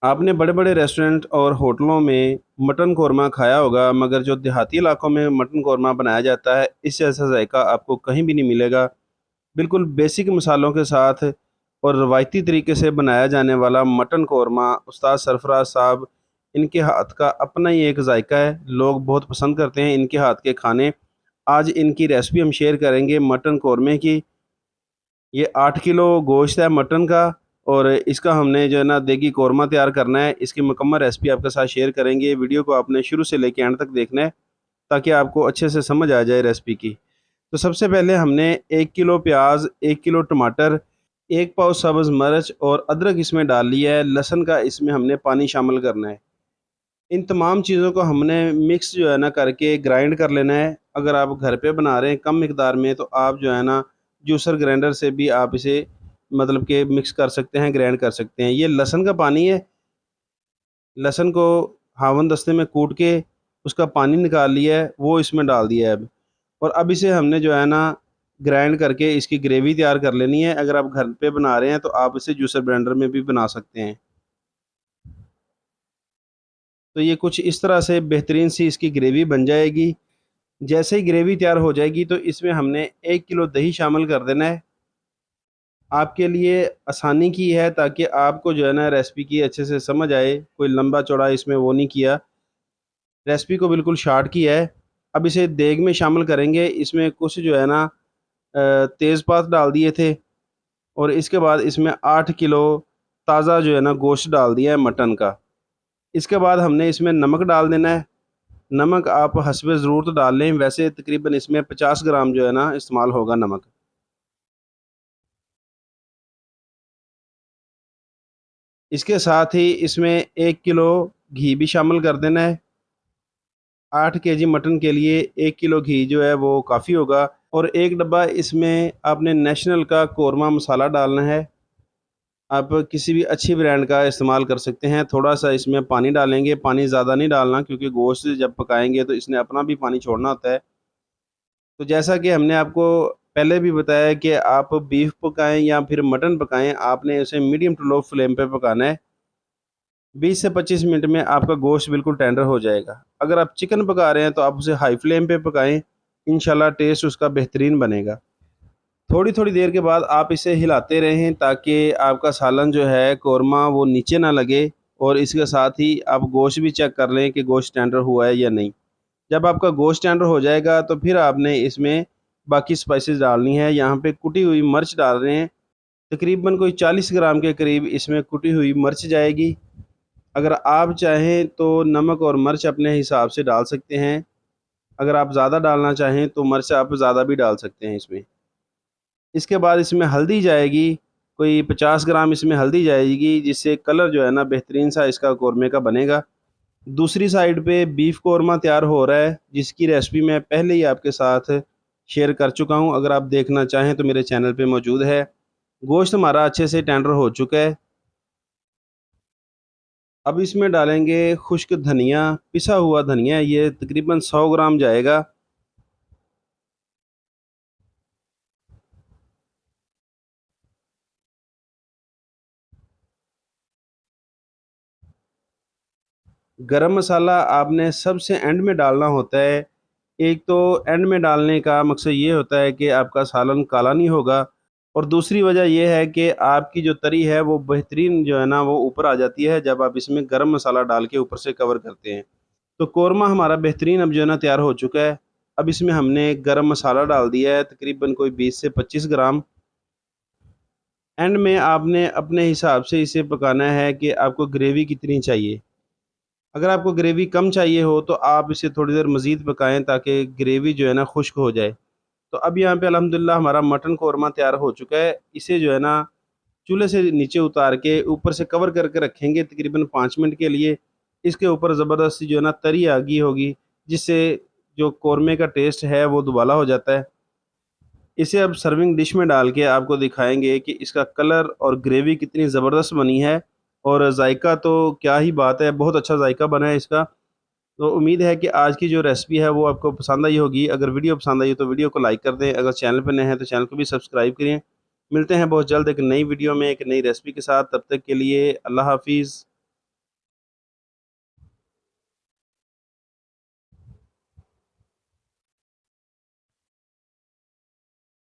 आपने बड़े-बड़े रेस्टोरेंट और होटलों में मटन कौरमा खाया होगा, मगर जो देहाती इलाकों में मटन कौरमा बनाया जाता है, इससे ऐसा ज़ायक़ा आपको कहीं भी नहीं मिलेगा। बिल्कुल बेसिक मसालों के साथ और रवायती तरीके से बनाया जाने वाला मटन कौरमा उस्ताद सरफराज साहब, इनके हाथ का अपना ही एक ज़ायक़ा है। लोग बहुत पसंद करते हैं इनके हाथ के खाने। आज इनकी रेसिपी हम शेयर करेंगे मटन कौरमे की। ये 8 किलो गोश्त है मटन का और इसका हमने जो है ना देगी कौरमा तैयार करना है। इसकी मुकम्मल रेसिपी आपके साथ शेयर करेंगे। वीडियो को आपने शुरू से लेके एंड तक देखना है ताकि आपको अच्छे से समझ आ जाए रेसिपी की। तो सबसे पहले हमने 1 किलो प्याज, 1 किलो टमाटर, 1 पाव सब्ज़ मिर्च और अदरक इसमें डाल लिया है। लहसुन का इसमें हमने पानी शामिल करना है। इन तमाम चीज़ों को हमने मिक्स जो है ना करके ग्राइंड कर लेना है। अगर आप घर पे बना रहे हैं कम मिकदार में तो आप जो है ना जूसर ग्राइंडर से भी आप इसे मतलब कि मिक्स कर सकते हैं, ग्राइंड कर सकते हैं। ये लहसुन का पानी है। लहसुन को हावन दस्ते में कूट के उसका पानी निकाल लिया है, वो इसमें डाल दिया है अब। और अब इसे हमने जो है ना ग्राइंड करके इसकी ग्रेवी तैयार कर लेनी है। अगर आप घर पे बना रहे हैं तो आप इसे जूसर ग्राइंडर में भी बना सकते हैं। तो ये कुछ इस तरह से बेहतरीन सी इसकी ग्रेवी बन जाएगी। जैसे ही ग्रेवी तैयार हो जाएगी तो इसमें हमने 1 किलो दही शामिल कर देना है। आपके लिए आसानी की है ताकि आपको जो है ना रेसिपी की अच्छे से समझ आए, कोई लंबा चौड़ा इसमें वो नहीं किया। रेसिपी को बिल्कुल शॉर्ट किया है। अब इसे देग में शामिल करेंगे। इसमें कुछ जो है ना तेज़पात डाल दिए थे और इसके बाद इसमें 8 किलो ताज़ा जो है ना गोश्त डाल दिया है मटन का। इसके बाद हमने इसमें नमक डाल देना है। नमक आप हस्बे ज़रूरत डाल लें, वैसे तकरीबन इसमें 50 ग्राम जो है ना इस्तेमाल होगा नमक। इसके साथ ही इसमें 1 किलो घी भी शामिल कर देना है। 8 केजी मटन के लिए 1 किलो घी जो है वो काफ़ी होगा। और 1 डब्बा इसमें आपने नेशनल का कौरमा मसाला डालना है। आप किसी भी अच्छी ब्रांड का इस्तेमाल कर सकते हैं। थोड़ा-सा इसमें पानी डालेंगे, पानी ज़्यादा नहीं डालना क्योंकि गोश्त जब पकाएँगे तो इसने अपना भी पानी छोड़ना होता है। तो जैसा कि हमने आपको पहले भी बताया कि आप बीफ पकाएँ या फिर मटन पकाएँ, आपने उसे मीडियम टू लो फ्लेम पे पकाना है। 20 से 25 मिनट में आपका गोश्त बिल्कुल टेंडर हो जाएगा। अगर आप चिकन पका रहे हैं तो आप उसे हाई फ्लेम पे पकाएँ, इंशाल्लाह टेस्ट उसका बेहतरीन बनेगा। थोड़ी-थोड़ी देर के बाद आप इसे हिलाते रहें ताकि आपका सालन जो है कौरमा वो नीचे ना लगे और इसके साथ ही आप गोश्त भी चेक कर लें कि गोश्त टेंडर हुआ है या नहीं। जब आपका गोश्त टेंडर हो जाएगा तो फिर आपने इसमें बाकी स्पाइसेस डालनी है। यहाँ पे कुटी हुई मिर्च डाल रहे हैं। तकरीबन कोई 40 ग्राम के करीब इसमें कुटी हुई मिर्च जाएगी। अगर आप चाहें तो नमक और मिर्च अपने हिसाब से डाल सकते हैं। अगर आप ज़्यादा डालना चाहें तो मिर्च आप ज़्यादा भी डाल सकते हैं इसमें। इसके बाद इसमें हल्दी जाएगी, कोई 50 ग्राम इसमें हल्दी जाएगी जिससे कलर जो है ना बेहतरीन सा इसका कौरमे का बनेगा। दूसरी साइड पे बीफ कौरमा तैयार हो रहा है जिसकी रेसिपी मैं पहले ही आपके साथ शेयर कर चुका हूँ। अगर आप देखना चाहें तो मेरे चैनल पे मौजूद है। गोश्त हमारा अच्छे से टेंडर हो चुका है। अब इसमें डालेंगे खुश्क धनिया, पिसा हुआ धनिया, ये तकरीबन 100 ग्राम जाएगा। गरम मसाला आपने सबसे एंड में डालना होता है। एक तो एंड में डालने का मकसद ये होता है कि आपका सालन काला नहीं होगा और दूसरी वजह ये है कि आपकी जो तरी है वो बेहतरीन जो है ना वो ऊपर आ जाती है जब आप इसमें गरम मसाला डाल के ऊपर से कवर करते हैं। तो कौरमा हमारा बेहतरीन अब जो है ना तैयार हो चुका है। अब इसमें हमने गरम मसाला डाल दिया है तकरीबन कोई 20 से 25 ग्राम। एंड में आपने अपने हिसाब से इसे पकाना है कि आपको ग्रेवी कितनी चाहिए। अगर आपको ग्रेवी कम चाहिए हो तो आप इसे थोड़ी देर मज़ीद पकाएँ ताकि ग्रेवी जो है ना खुश्क हो जाए। तो अब यहाँ पे अल्हम्दुलिल्लाह हमारा मटन कौरमा तैयार हो चुका है। इसे जो है ना चूल्हे से नीचे उतार के ऊपर से कवर करके रखेंगे तकरीबन 5 मिनट के लिए। इसके ऊपर ज़बरदस्ती जो है ना तरी आ गई होगी जिससे जो कौरमे का टेस्ट है वो दुबाला हो जाता है। इसे अब सर्विंग डिश में डाल के आपको दिखाएँगे कि इसका कलर और ग्रेवी कितनी ज़बरदस्त बनी है और ज़ायक़ा तो क्या ही बात है, बहुत अच्छा ज़ायक़ा बना है इसका। तो उम्मीद है कि आज की जो रेसिपी है वो आपको पसंद आई होगी। अगर वीडियो पसंद आई हो तो वीडियो को लाइक कर दें। अगर चैनल पे नए हैं तो चैनल को भी सब्सक्राइब करें। मिलते हैं बहुत जल्द एक नई वीडियो में एक नई रेसिपी के साथ। तब तक के लिए अल्लाह हाफ़िज़।